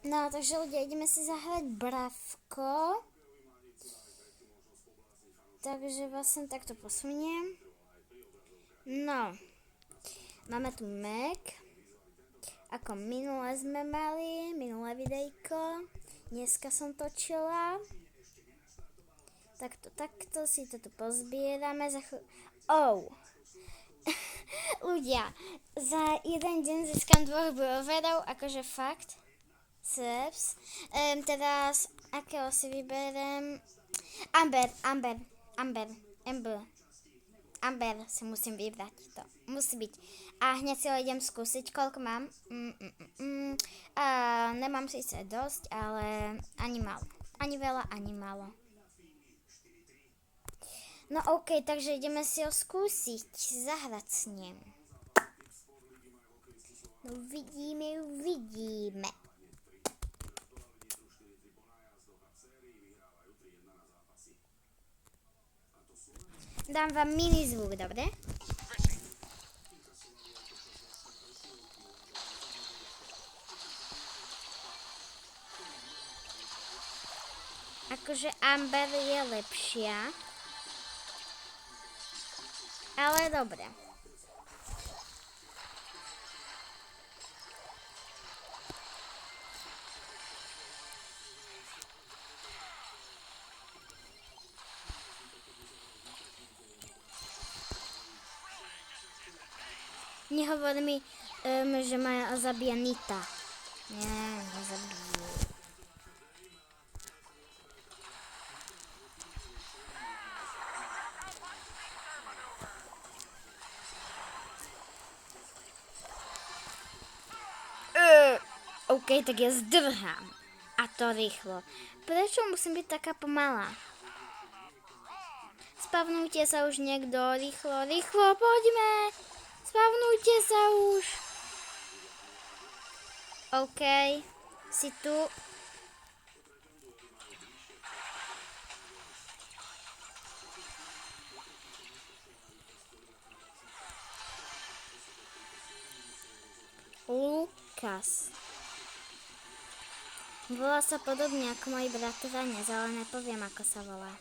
No, takže ľudia, ideme si zahrať bravko. Takže vlastne takto posuniem. No, máme tu Mac. Ako minule sme mali, minulé videjko. Dneska som točila. Takto si to tu pozbierame. Ľudia, za jeden deň získam 2 browerov, akože fakt. Seps. Teraz, akého si vyberiem? Amber si musím vybrať. To musí byť. A hneď si ho idem skúsiť, koľko mám. Nemám síce dosť, ale ani málo. Ani veľa, ani málo. No ok, takže ideme si ho skúsiť. Zahrať s ním. No vidíme. Dám vám mini zvuk, dobre? Akože Amber je lepšia. Ale dobre. Nehovor mi, že ma zabíja Nita. Nie, nezabíju. OK, tak ja zdrhám. A to rýchlo. Prečo musím byť taká pomalá? Spavnujte sa už niekto. Rýchlo, poďme. Spavnujte sa už. OK, si tu. Lukas. Volá sa podobne ako môj bratranec, ale nepoviem, ako sa volá.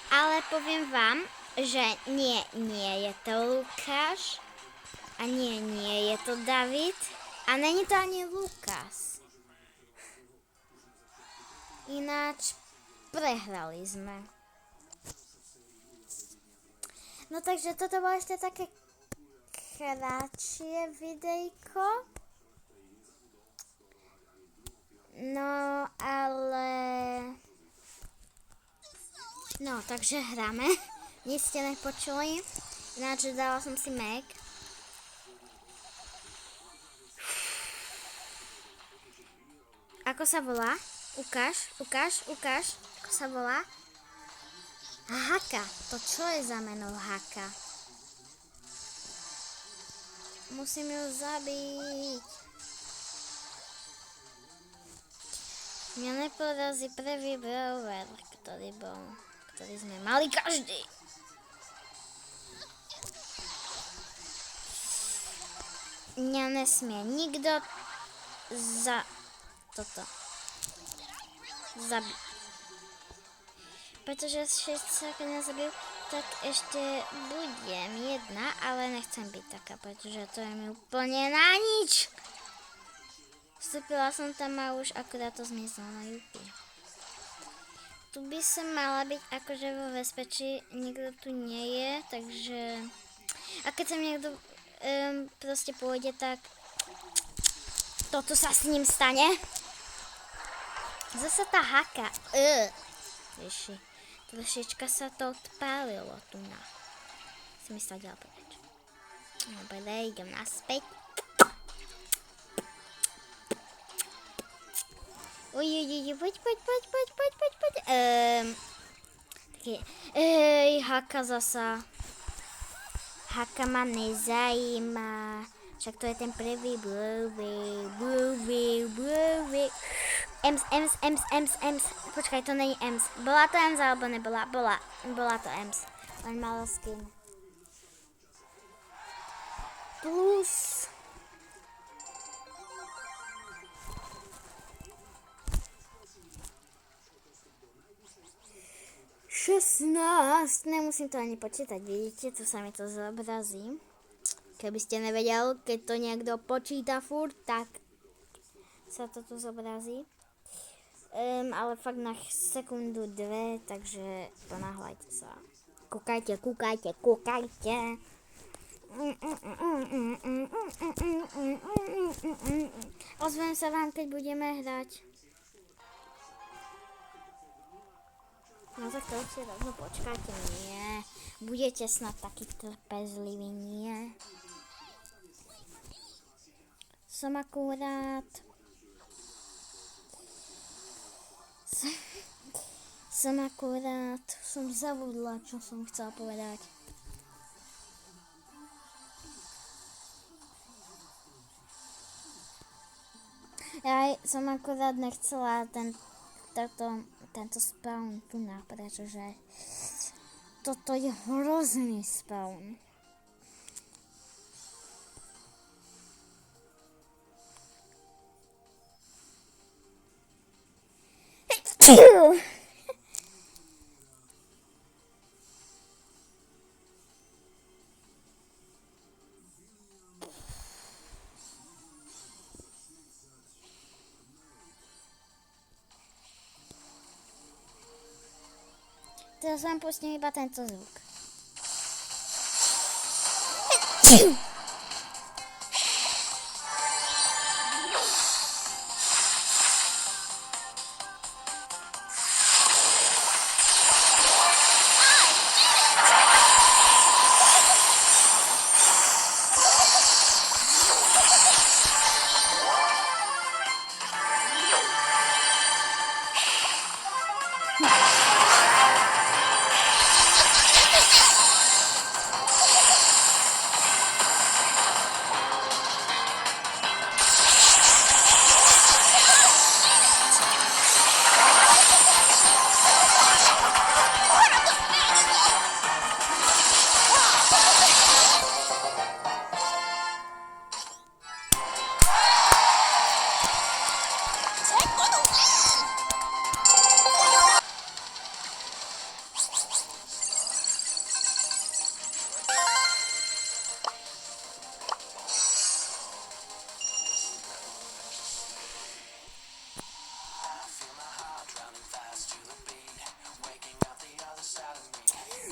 Ale poviem vám, že nie je to Lukáš a nie je to David a není to ani Lukas. Ináč prehrali sme. No takže toto bolo ešte také kratšie videjko. No, ale... No, takže hráme. Nic ste nepočuli. Ináč dala som si Mac. Ako sa volá? Ukáž. Ako sa volá? Haka. To čo je za meno Haka? Musím ju zabiť. Mňa neporazí prvý brower, ktorý sme mali každý. Mňa nesmie nikto za toto zabiť. Pretože všetci, keď mňa zabijú, tak ešte budem jedna, ale nechcem byť taká, pretože to je mi úplne na nič. Vstúpila som tam a už akurát to zmizlo na jupi. Tu by som mala byť akože vo bezpečí, nikto tu nie je, takže... A keď sa niekto proste pôjde, tak... Toto sa s ním stane. Zasa tá Haka. Ježi, trošička sa to odpálilo tu na. Si mi sa ďalej povedať. Dobre, idem naspäť. Poď. Haka zasa. Haka ma nezajíma. Však to je ten prvý Bluey. Ems. Počkaj, to není Ems. Bola to Ems alebo nebola? Bola to Ems. Len malo skin. Plus. 16. Nemusím to ani počítať, vidíte, tu sa mi to zobrazí. Keby ste nevedeli, keď to niekto počíta furt, tak sa to tu zobrazí. Ale fakt na sekundu, dve, takže ponáhľajte sa. Kúkajte. Ozvem sa vám, keď budeme hrať. No tak to ešte raz, no počkajte, nie. Budete snad taký trpezliví, nie. Som akurát... Som zavudla, čo som chcela povedať. Ja som akurát nechcela tento spawn tu pretože toto je hrozný spawn. Teraz vám pustím iba tento zvuk.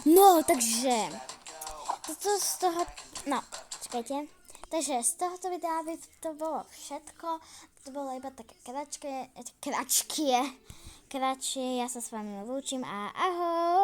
No, takže toto z toho, no, čakajte, takže z tohoto videa by to bolo všetko, to bolo iba také kratšie, ja sa s vami lúčim a ahoj.